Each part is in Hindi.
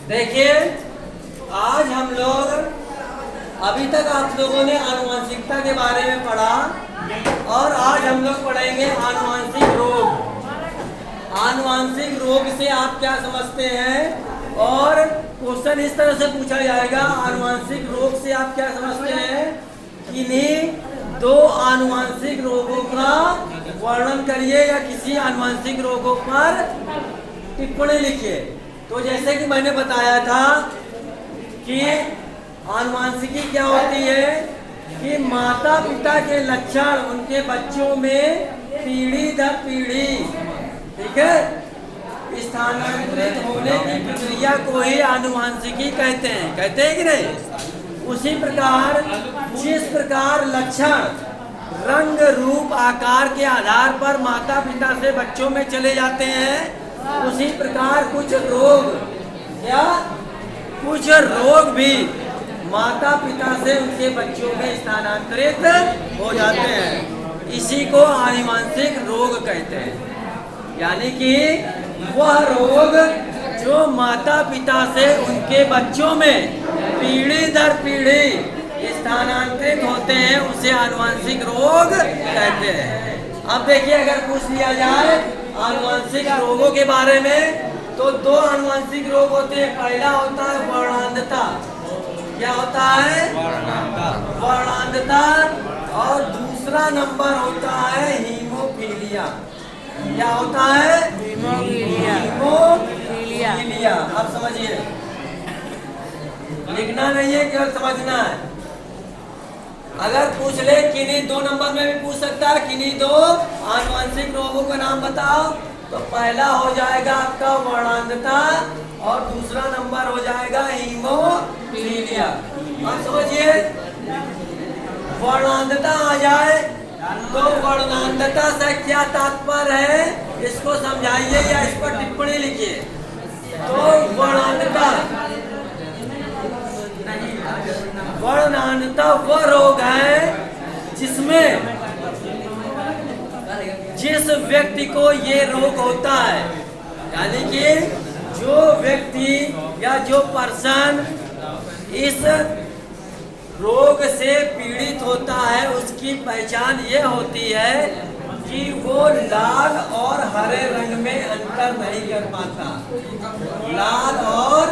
देखिए, आज हम लोग अभी तक आप लोगों ने आनुवंशिकता के बारे में पढ़ा और आज हम लोग पढ़ेंगे आनुवंशिक रोग। आनुवंशिक रोग से आप क्या समझते हैं और क्वेश्चन इस तरह से पूछा जाएगा, आनुवंशिक रोग से आप क्या समझते हैं। इन्हीं दो आनुवंशिक रोगों का वर्णन करिए या किसी आनुवंशिक रोगों पर टिप्पणी लिखिए। तो जैसे कि मैंने बताया था कि आनुवंशिकी क्या होती है कि माता पिता के लक्षण उनके बच्चों में पीढ़ी दर पीढ़ी, ठीक है, स्थानांतरित होने की प्रक्रिया को ही आनुवंशिकी कहते हैं। कहते हैं कि नहीं? उसी प्रकार जिस प्रकार लक्षण रंग रूप आकार के आधार पर माता पिता से बच्चों में चले जाते हैं, उसी प्रकार कुछ रोग भी माता पिता से उनके बच्चों में स्थानांतरित हो जाते हैं। इसी को आनुवंशिक रोग कहते हैं। यानी कि वह रोग जो माता पिता से उनके बच्चों में पीढ़ी दर पीढ़ी स्थानांतरित होते हैं, उसे आनुवंशिक रोग कहते हैं। अब देखिए, अगर पूछ लिया जाए आनुवंशिक रोगों के बारे में, तो दो आनुवंशिक रोग होते हैं। पहला होता है वर्णांधता। क्या होता है? वर्णांधता। और दूसरा नंबर होता है हीमोफीलिया। क्या होता है? हीमोफीलिया। अब समझिए, लिखना नहीं है, केवल समझना है। अगर पूछ ले किन्हीं दो नंबर में भी पूछ सकता है, किन्हीं दो आनुवंशिक रोगों का नाम बताओ, तो पहला हो जाएगा आपका वर्णांधता और दूसरा नंबर हो जाएगा हीमोफीलिया। अब समझिए, वर्णांधता आ जाए तो वर्णांधता से क्या तात्पर्य है, इसको समझाइए या इस पर टिप्पणी लिखिए। तो वर्णांधता वह रोग है जिसमें जिस व्यक्ति को ये रोग होता है, यानी कि जो व्यक्ति या जो पर्सन इस रोग से पीड़ित होता है, उसकी पहचान ये होती है कि वो लाल और हरे रंग में अंतर नहीं कर पाता। लाल और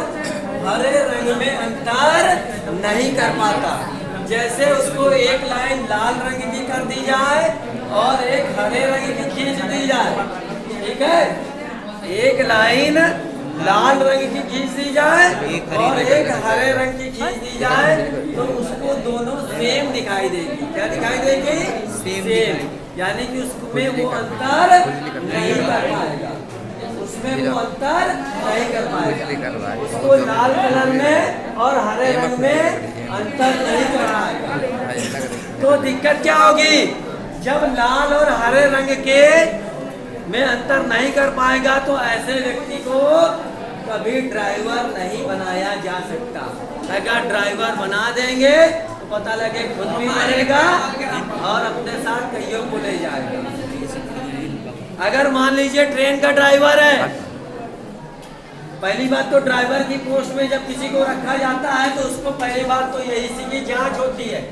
हरे रंग में अंतर नहीं कर पाता। जैसे उसको एक लाइन लाल रंग की कर दी जाए और एक हरे रंग की खींच दी जाए, ठीक है, एक लाइन लाल रंग की खींच दी जाए और एक हरे रंग की खींच दी जाए, तो उसको दोनों सेम दिखाई देगी। क्या दिखाई देगी? सेम। यानी कि उसमें वो अंतर नहीं कर पाएगा, उसमें वो अंतर नहीं कर पाएगा। उसको लाल कलर में और हरे रंग में अंतर नहीं कर पाएगा। तो दिक्कत क्या होगी? जब लाल और हरे रंग के में अंतर नहीं कर पाएगा, तो ऐसे व्यक्ति को कभी ड्राइवर नहीं बनाया जा सकता। अगर ड्राइवर बना देंगे तो पता लगे खुद भी मरेगा और अपने साथ कईयों को ले जाएगा। अगर मान लीजिए ट्रेन का ड्राइवर है, पहली बात तो ड्राइवर की पोस्ट में जब किसी को रखा जाता है तो उसको पहली बात तो यही सी की जांच होती है।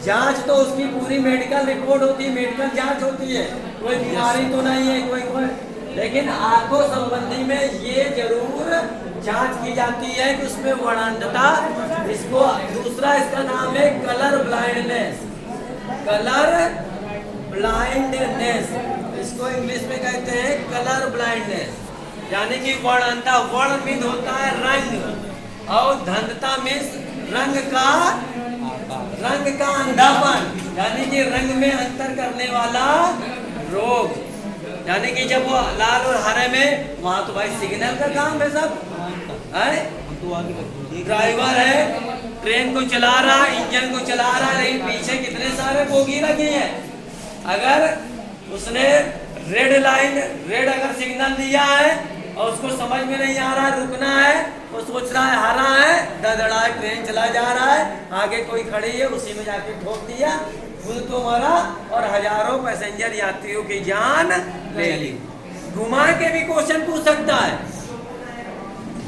जांच तो उसकी पूरी मेडिकल रिपोर्ट होती है, मेडिकल जांच होती है, कोई बीमारी तो नहीं है कोई। लेकिन आंखों संबंधी में ये जरूर जांच की जाती है कि उसमें वर्णांधता, इसको दूसरा इसका नाम है कलर ब्लाइंडनेस। कलर ब्लाइंडनेस, इसको इंग्लिश में कहते हैं कलर ब्लाइंडनेस। यानी कि वर्णांधता, वर्ण मीन होता है रंग और धंधता मीन रंग का अंधापन, यानी कि रंग में अंतर करने वाला रोग। यानी कि जब वो लाल और हरे में, वहां तो भाई सिग्नल का काम है सब है। ड्राइवर है, ट्रेन को चला रहा, इंजन को चला रहा है, लेकिन पीछे कितने सारे बोगी लगी है। अगर उसने रेड अगर सिग्नल दिया है और उसको समझ में नहीं आ रहा है, रुकना है, वो सोच रहा है हरा है, दड़दड़ा ट्रेन चला जा रहा है, आगे कोई खड़ी है, उसी में जाके ठोक दिया, खुद तो मरा और हजारों पैसेंजर यात्रियों की जान ले ली। घुमा के भी क्वेश्चन पूछ सकता है।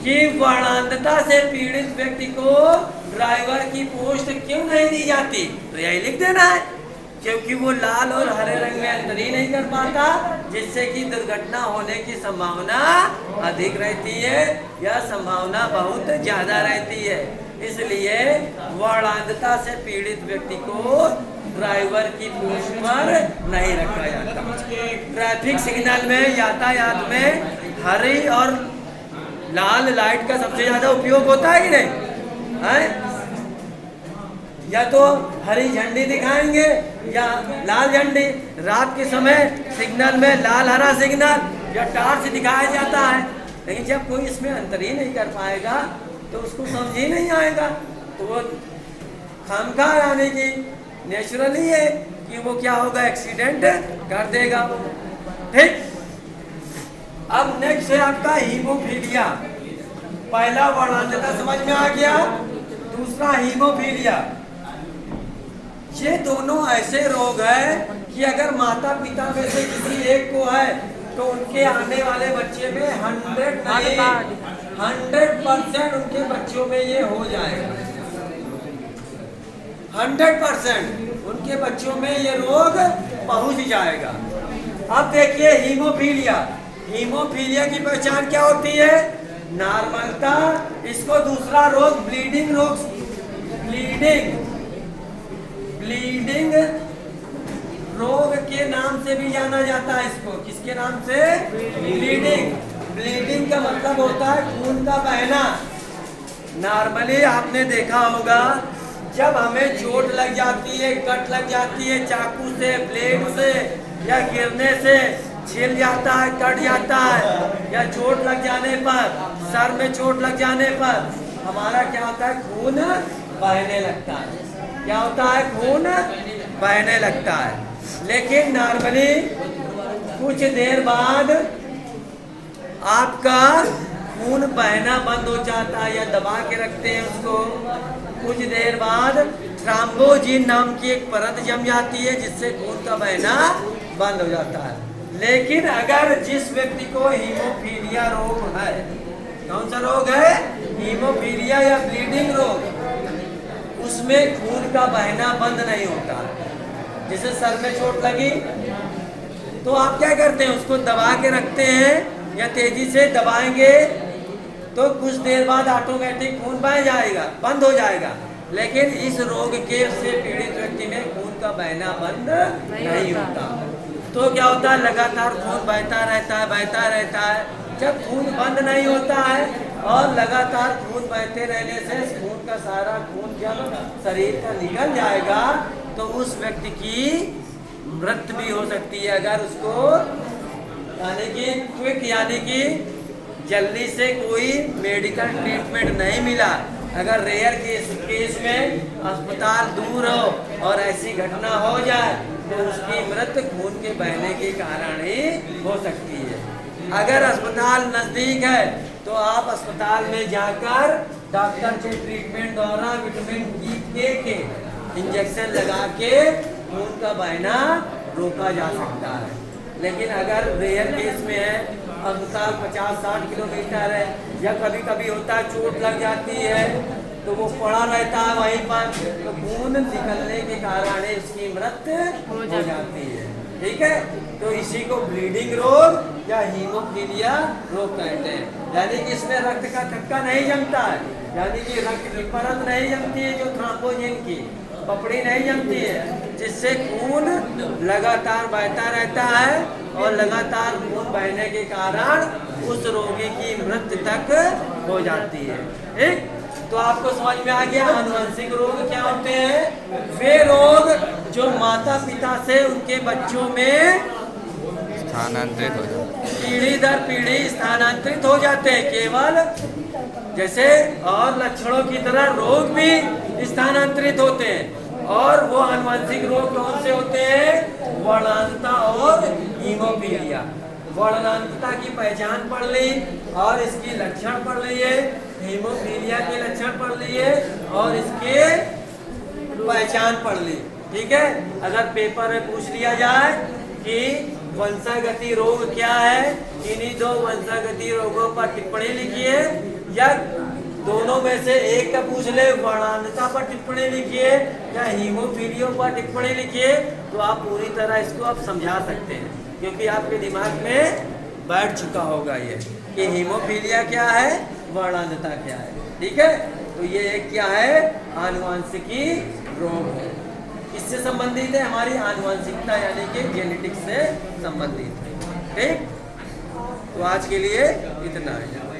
कि वर्णांधता से पीड़ित व्यक्ति को ड्राइवर की पोस्ट क्यों नहीं दी जाती, तो यही लिख देना है, क्योंकि वो लाल और हरे रंग में अंतर ही नहीं कर पाता, जिससे कि दुर्घटना होने की संभावना अधिक रहती है या संभावना बहुत ज्यादा रहती है। इसलिए वर्णांधता से पीड़ित व्यक्ति को ड्राइवर की पोस्ट पर नहीं रखा जाता। ट्रैफिक सिग्नल में, यातायात में हरी और लाल लाइट का सबसे ज्यादा उपयोग होता है कि नहीं है? या तो हरी झंडी दिखाएंगे या लाल झंडी। रात के समय सिग्नल में लाल हरा सिग्नल या टार्च दिखाया जाता है, लेकिन जब कोई इसमें अंतर ही नहीं कर पाएगा तो उसको समझ ही नहीं आएगा, तो वो खामखा यानी कि नेचुरली है कि वो क्या होगा, एक्सीडेंट कर देगा। ठीक, अब नेक्स्ट है आपका हीमोफीलिया। पहला वर्णांधता समझ में आ गया, दूसरा हीमोफीलिया। ये दोनों ऐसे रोग है कि अगर माता पिता में से किसी एक को है तो उनके आने वाले बच्चे में 100% उनके बच्चों में ये हो जाएगा। 100% उनके बच्चों में ये रोग पहुंच जाएगा। अब देखिए हीमोफीलिया। हीमोफीलिया की पहचान क्या होती है? नॉर्मलता। इसको दूसरा रोग ब्लीडिंग रोग, ब्लीडिंग रोग के नाम से भी जाना जाता है। इसको किसके नाम से? ब्लीडिंग का मतलब होता है खून का बहना। नॉर्मली आपने देखा होगा जब हमें चोट लग जाती है, कट लग जाती है चाकू से, ब्लेड से या गिरने से छिल जाता है, कट जाता है, या चोट लग जाने पर, सर में चोट लग जाने पर हमारा क्या होता है, खून बहने लगता है। क्या होता है? खून बहने लगता है। लेकिन नॉर्मली कुछ देर बाद आपका खून बहना बंद हो जाता है, या दबा के रखते हैं उसको। कुछ देर बाद थ्रोम्बोजिन नाम की एक परत जम जाती है जिससे खून का बहना बंद हो जाता है। लेकिन अगर जिस व्यक्ति को हीमोफीलिया रोग है, कौन सा रोग है? हीमोफीलिया या ब्लीडिंग रोग, उसमें खून का बहना बंद नहीं होता। जैसे सर में चोट लगी तो आप क्या करते हैं, उसको दबा के रखते हैं या तेजी से दबाएंगे तो कुछ देर बाद ऑटोमेटिक खून बह जाएगा, बंद हो जाएगा। लेकिन इस रोग के से पीड़ित व्यक्ति में खून का बहना बंद नहीं होता। तो क्या होता है, लगातार खून बहता रहता है। जब खून बंद नहीं होता है और लगातार खून बहते रहने से खून का सारा खून जब शरीर का निकल जाएगा तो उस व्यक्ति की मृत्यु भी हो सकती है। अगर उसको यानी कि क्विक यानी कि जल्दी से कोई मेडिकल ट्रीटमेंट नहीं मिला, अगर रेयर केस में अस्पताल दूर हो और ऐसी घटना हो जाए तो उसकी मृत्यु खून के बहने के कारण ही हो सकती है। अगर अस्पताल नजदीक है तो आप अस्पताल में जाकर डॉक्टर के ट्रीटमेंट द्वारा विटामिन के इंजेक्शन लगा के खून का बहना रोका जा सकता है। लेकिन अगर रेयर केस में है, अस्पताल 50-60 किलोमीटर है, या कभी कभी होता है चोट लग जाती है तो वो पड़ा रहता है वहीं पर, तो खून निकलने के कारण इसकी मृत्यु हो जाती है। ठीक है, तो इसी को ब्लीडिंग रोग या हीमोफीलिया रोग कहते हैं। यानी कि इसमें रक्त का थक्का नहीं जमता है, यानी कि रक्त की परत नहीं जमती है, जो थ्रोम्बोजिन की पपड़ी नहीं जमती है, जिससे खून लगातार बहता रहता है और लगातार खून बहने के कारण उस रोगी की मृत्यु तक हो जाती है। ठीक, तो आपको समझ में आ गया आनुवंशिक रोग क्या होते हैं? वे रोग जो माता पिता से उनके बच्चों में स्थानांतरित हो जाते, पीढ़ी दर पीढ़ी स्थानांतरित हो जाते हैं। केवल जैसे और लक्षणों की तरह रोग भी स्थानांतरित होते हैं। और वो आनुवंशिक रोग कौन से होते हैं? वर्णांधता और हीमोफीलिया। वर्णांधता की पहचान पढ़ ली और इसकी लक्षण पढ़ लिए, हीमोफीलिया के लक्षण पढ़ लिए और इसके पहचान पढ़ ली। ठीक है, अगर पेपर में पूछ लिया जाए कि वंशागति रोग क्या है, इन्हीं दो वंशागति रोगों पर टिप्पणी लिखिए या दोनों में से एक का पूछ ले, वर्णांधता पर टिप्पणी लिखिए या हीमोफीलिया पर टिप्पणी लिखिए, तो आप पूरी तरह इसको आप समझा सकते हैं, क्योंकि आपके दिमाग में बैठ चुका होगा ये कि हीमोफीलिया क्या है, वर्णांधता क्या है। ठीक है, तो ये एक क्या है, आनुवांशिकी रोग है। किससे संबंधित है, हमारी आनुवांशिकता यानी कि जेनेटिक्स से संबंधित है। ठीक, तो आज के लिए इतना है।